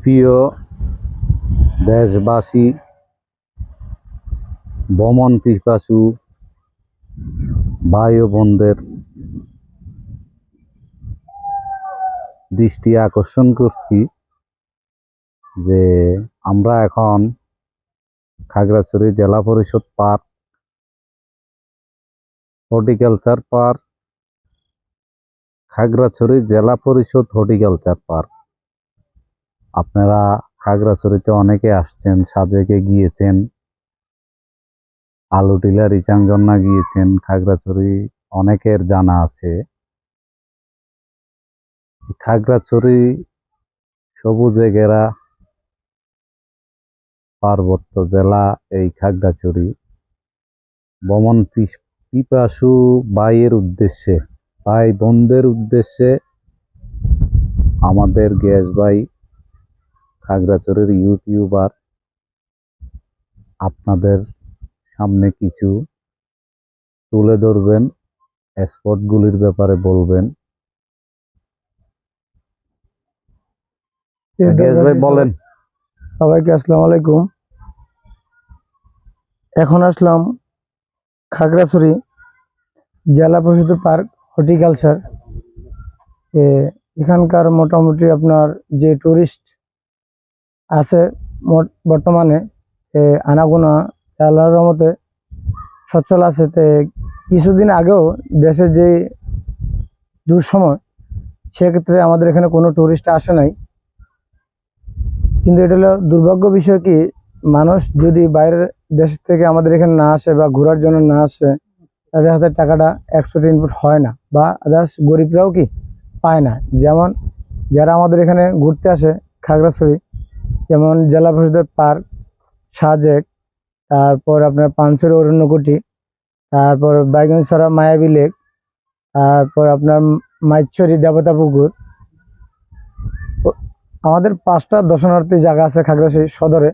সুপ্রিয় দেশবাসী, ভ্রমণ পিপাসু ভাই ও বোনদের দৃষ্টি আকর্ষণ করছি যে আমরা এখন খাগড়াছড়ি জেলা পরিষদ পার্ক, হর্টিকালচার পার্ক, খাগড়াছড়ি জেলা পরিষদ হর্টিকালচার পার্ক। আপনারা খাগড়াছড়িতে অনেকে আসছেন, সাজেকে গিয়েছেন, আলুটিলা রিচাংজন্না গিয়েছেন। খাগড়াছড়ি অনেকের জানা আছে। খাগড়াছড়ি সবুজে ঘেরা পার্বত্য জেলা এই খাগড়াছড়ি। ভ্রমণ পিপাসু ভাইয়ের উদ্দেশ্যে, ভাই বোনদের উদ্দেশ্যে আমাদের গ্যাস ভাই খাগড়াছড়ির ইউটিউবার আপনাদের সামনে কিছু তুলে ধরবেন, স্পটগুলির ব্যাপারে বলবেন। গ্যাস ভাই বলেন। সবাইকে আসসালামু আলাইকুম। এখন আসলাম খাগড়াছড়ি জেলা পরিষদ পার্ক হর্টিকালচার। এখানকার মোটামুটি আপনার যে টুরিস্ট আছে বর্তমানে আনাগোনা আল্লাহর রহমতে সচ্ছল আছে। কিছুদিন আগেও দেশের যে দুঃসময়, সেক্ষেত্রে আমাদের এখানে কোনো টুরিস্ট আসে নাই। কিন্তু এটা হলো দুর্ভাগ্য বিষয় কি, মানুষ যদি বাইরের দেশ থেকে আমাদের এখানে না আসে বা ঘোরার জন্য না আসে, তাদের হাতে টাকাটা এক্সপোর্ট ইনপুট হয় না, বা আদার্স গরিবরাও কি পায় না। যেমন যারা আমাদের এখানে ঘুরতে আসে খাগড়াছড়ি, যেমন জেলা পরিষদের পার্ক, সাজেক, তারপর আপনার পানছড়ি অরণ্যকুটি, তারপর বাইগনছড়া মায়াবী লেক, তারপর আপনার মাইছড়ি দেবতা পুকুর। আমাদের 5টা দর্শনার্থী জায়গা আছে খাগড়াছড়ি সদরে,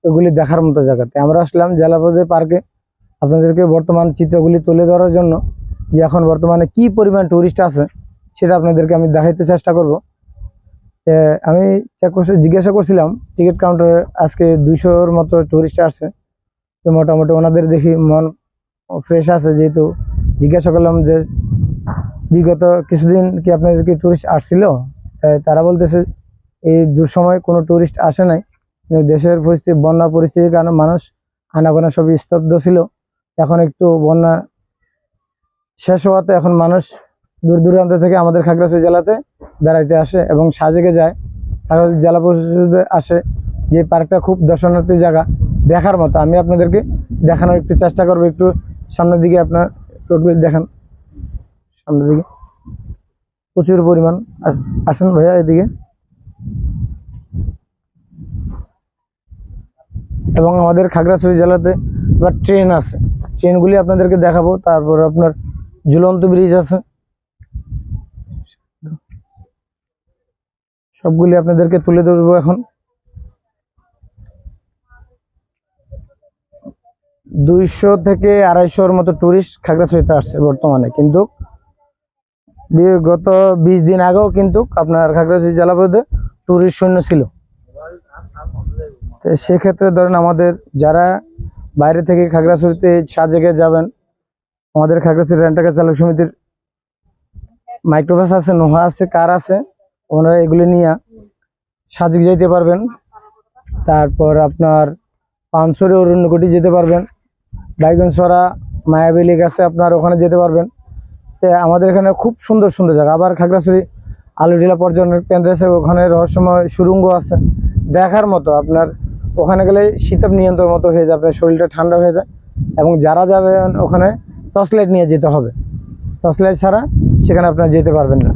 ওগুলি দেখার মতো জায়গাতে আমরা আসলাম জেলা পরিষদ পার্কে আপনাদেরকে বর্তমান চিত্রগুলি তুলে ধরার জন্য, যে এখন বর্তমানে কি পরিমাণ টুরিস্ট আছে সেটা আপনাদেরকে আমি দেখাইতে চেষ্টা করব। আমি জিজ্ঞাসা করছিলাম টিকিট কাউন্টারে, আজকে 200-র মতো টুরিস্ট আসছে। তো মোটামুটি ওনাদের দেখি মন ফ্রেশ আছে, যেহেতু জিজ্ঞাসা করলাম যে বিগত কিছুদিন কি আপনাদেরকে টুরিস্ট আসছিল। তারা বলতেছে এই দুঃসময় কোনো টুরিস্ট আসে নাই। দেশের পরিস্থিতি, বন্যা পরিস্থিতির কারণে মানুষ আনাগোনা সবই স্তব্ধ ছিল। এখন একটু বন্যা শেষ হওয়াতে এখন মানুষ দূর দূরান্ত থেকে আমাদের খাগড়াছড়ি জেলাতে বেড়াইতে আসে এবং সাজেকে যায়, খাগড়াছড়ি জেলা পরিষদে আসে। যে পার্কটা খুব দর্শনার্থী জায়গা, দেখার মতো। আমি আপনাদেরকে দেখানোর একটু চেষ্টা করবো। একটু সামনের দিকে আপনার টোটগুলি দেখান, সামনের দিকে প্রচুর পরিমাণ। আসেন ভাইয়া এদিকে। এবং আমাদের খাগড়াছড়ি জেলাতে এবার ট্রেন আছে, ট্রেনগুলি আপনাদেরকে দেখাবো। তারপর আপনার ঝুলন্ত ব্রিজ আছে, সবগুলি আপনাদেরকে তুলে ধরবো। এখন 200 থেকে 250-র মতো টুরিস্ট খাগড়াছড়িতে আসছে বর্তমানে, কিন্তু গত 20 দিন আগেও কিন্তু আপনার খাগড়াছড়ি জেলা পরিষদে টুরিস্ট শূন্য ছিল। সেক্ষেত্রে ধরেন আমাদের যারা বাইরে থেকে খাগড়াছড়িতে সাজেকে যাবেন, আমাদের খাগড়াছড়ি রেন্টাকার চালক সমিতির মাইক্রোবাস আছে, নোহা আছে, কার আছে, ওনারা এগুলি নিয়ে সাজেক যেতে পারবেন। তারপর আপনার পানছড়ি অরণ্যকুটি যেতে পারবেন, বাইগনছড়া মায়াবী লেক আছে, আপনার ওখানে যেতে পারবেন। আমাদের এখানে খুব সুন্দর সুন্দর জায়গা। আবার খাগড়াছড়ি আলুটিলা পর্যটন কেন্দ্র আছে, ওখানে রহস্যময় সুড়ঙ্গ আছে দেখার মতো। আপনার ওখানে গেলে শীতাপ নিয়ন্ত্রণ মতো হয়ে যায়, আপনার শরীরটা ঠান্ডা হয়ে যায়। এবং যারা যাবেন ওখানে টর্চ লাইট নিয়ে যেতে হবে, টর্চ লাইট ছাড়া সেখানে আপনারা যেতে পারবেন না।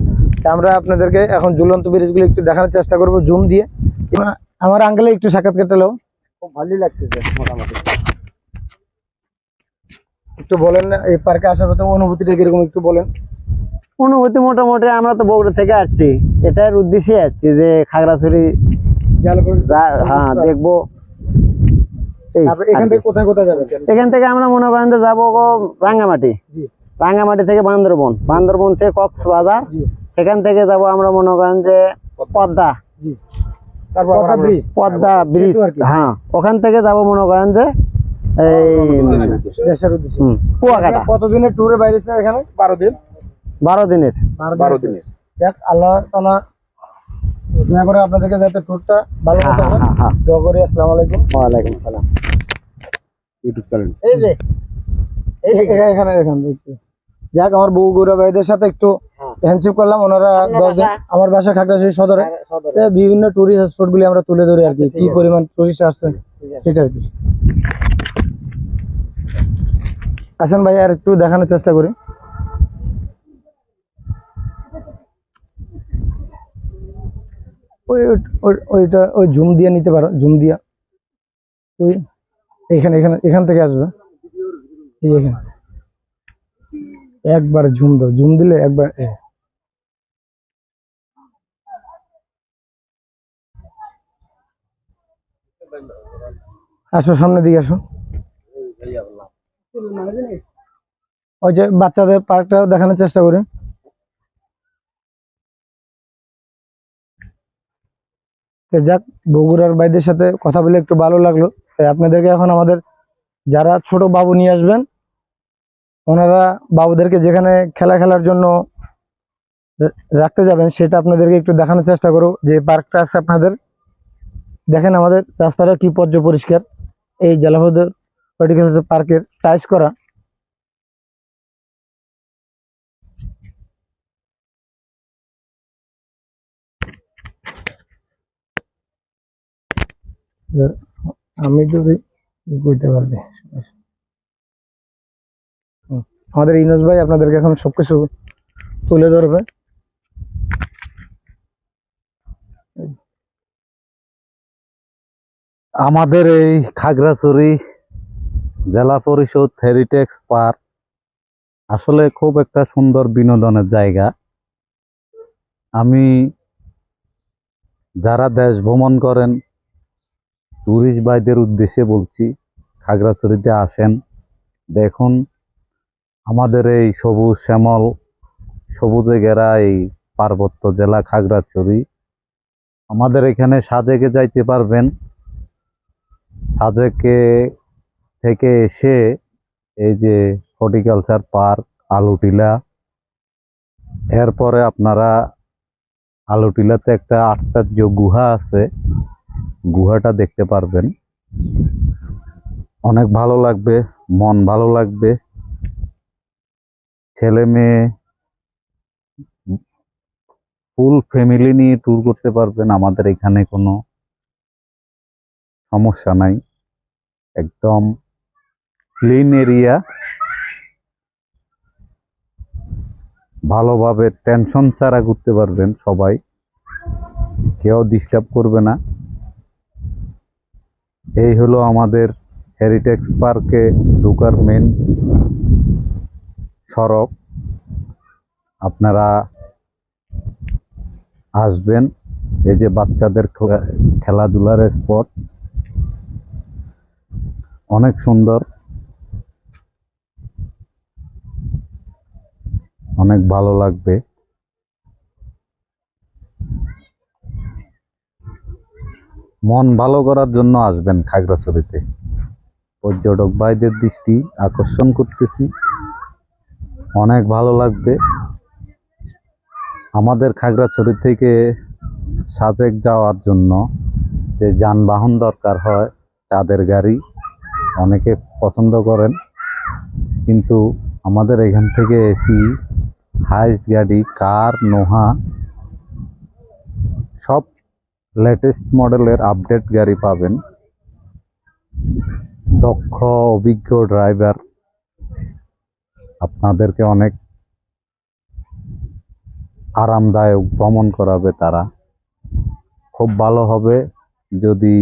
আমরা আপনাদেরকে এখন ঝুলন্ত ব্রিজগুলো একটু দেখানোর চেষ্টা করব জুম দিয়ে। আমার আঙ্কেলে একটু সাক্ষাৎ কেটে লো, খুব ভালোই লাগতেছে। মোটামুটি একটু বলেন না এই পার্কে আসার পর অনুভূতিটা কিরকম, একটু বলেন। অনুভূতি মোটামুটি, আমরা তো বগুড়া থেকে আসছি, এটার উদ্দেশ্যে আসছি যে খাগড়াছড়ি হ্যাঁ দেখবো। এখান থেকে কোথায় কোথায় যাবেন? এখান থেকে আমরা মনে করেন যে যাবো রাঙ্গামাটি, রাঙ্গামাটি থেকে বান্দরবন, বান্দরবন থেকে কক্সবাজার, সেখান থেকে যাব আমরা মনে করেন যে পদ্মা, তারপর পদ্মা ব্রিজ, পদ্মা ব্রিজ, সেতু আর কি। হ্যাঁ ওখান থেকে যাব মনে করেন যে এই দেশের উদ্দেশ্যে। কুয়াকাটা। কতদিনের ট্যুরে বাইরেছে এখানে? 12 দিন। 12 দিনের। 12 দিনের। দেখ আল্লাহ তাআলা দয়া করে আপনাদেরকে যাতে ট্যুরটা ভালো মতো হয়। হ্যাঁ। দোয়া করি। আসসালামু আলাইকুম। ওয়ালাইকুম সালাম। YouTube channel. এই যে এখানে দেখতে যাক, আমার বগুড়া ভাইদের সাথে একটু হ্যান্ডশেক করলাম। ওনারা 10 দিন আমার বাসা খাগড়াছড়ি সদরে। বিভিন্ন টুরিস্ট স্পট গুলি আমরা তুলে ধরি আর কি, কি পরিমাণ টুরিস্ট আসছে সেটা আর কি। আসেন ভাই আর একটু দেখানোর চেষ্টা করি। ওইটা ওই জুম দিয়ে নিতে পারো, জুম দিয়া ওই এখান থেকে আসবে। এই এখানে একবার জুম দাও, জুম দিলে একবার আসো, সামনের দিকে আসো। ওই যে বাচ্চাদের পার্কটা দেখানোর চেষ্টা করি। যাক, বগুড়ার ভাইদের সাথে কথা বলে একটু ভালো লাগলো। তাই আপনাদেরকে এখন আমাদের যারা ছোট বাবু নিয়ে আসবেন, ওনারা বাবুদেরকে যেখানে খেলার জন্য রাখতে যাবেন সেটা আপনাদেরকে একটু দেখানোর চেষ্টা করো। যে পার্কটা আছে আপনাদের, দেখেন আমাদের রাস্তাটা কি পরিষ্কার। এই জেলাপদ হর্টিকালচার পার্কের টাইস করা। আমি যদি বুঝতে পারবে আমাদের ইনোজ ভাই আপনাদেরকে এখন সবকিছু তুলে ধরবে। আমাদের এই খাগড়াছড়ি জেলা পরিষদ হেরিটেজ পার্ক আসলে খুব একটা সুন্দর বিনোদনের জায়গা। আমি যারা দেশ ভ্রমণ করেন টুরিস্ট ভাইদের উদ্দেশ্যে বলছি, খাগড়াছড়িতে আসেন, দেখুন আমাদের এই সবুজ শ্যামল সবুজে ঘেরা এই পার্বত্য জেলা খাগড়াছড়ি। আমাদের এখানে সাজেকে যাইতে পারবেন। সাজেকে থেকে এসে এই যে হর্টিকালচার পার্ক আলুটিলা, এরপরে আপনারা আলুটিলাতে একটা আশ্চর্য গুহা আছে, গুহাটা দেখতে পারবেন। অনেক ভালো লাগবে, মন ভালো লাগবে। ছেলে মেয়ে ফুল ফ্যামিলি নিয়ে ট্যুর করতে পারবেন। আমাদের এখানে কোনো সমস্যা নাই, একদম ক্লিন এরিয়া। ভালোভাবে টেনশন ছাড়া ঘুরতে পারবেন সবাই, কেউ ডিস্টার্ব করবে না। এই হলো আমাদের হেরিটেজ পার্কে ঢোকার মেন সড়ক। আপনারা আসবেন। এই যে বাচ্চাদের খেলাধুলার স্পট অনেক সুন্দর, অনেক ভালো লাগবে। মন ভালো করার জন্য আসবেন খাগড়াছড়িতে। পর্যটক ভাইদের দৃষ্টি আকর্ষণ করতেছি, অনেক ভালো লাগবে। আমাদের খাগড়াছড়ি থেকে সাজেক যাওয়ার জন্য যে যানবাহন দরকার হয়, চাঁদের গাড়ি অনেকে পছন্দ করেন, কিন্তু আমাদের এখান থেকে এসি, হাইস গাড়ি, কার, নোহা সব লেটেস্ট মডেলের আপডেট গাড়ি পাবেন। দক্ষ অভিজ্ঞ ড্রাইভার আপনাদেরকে অনেক আরামদায়ক ভ্রমণ করাবে। তারা খুব ভালো হবে যদি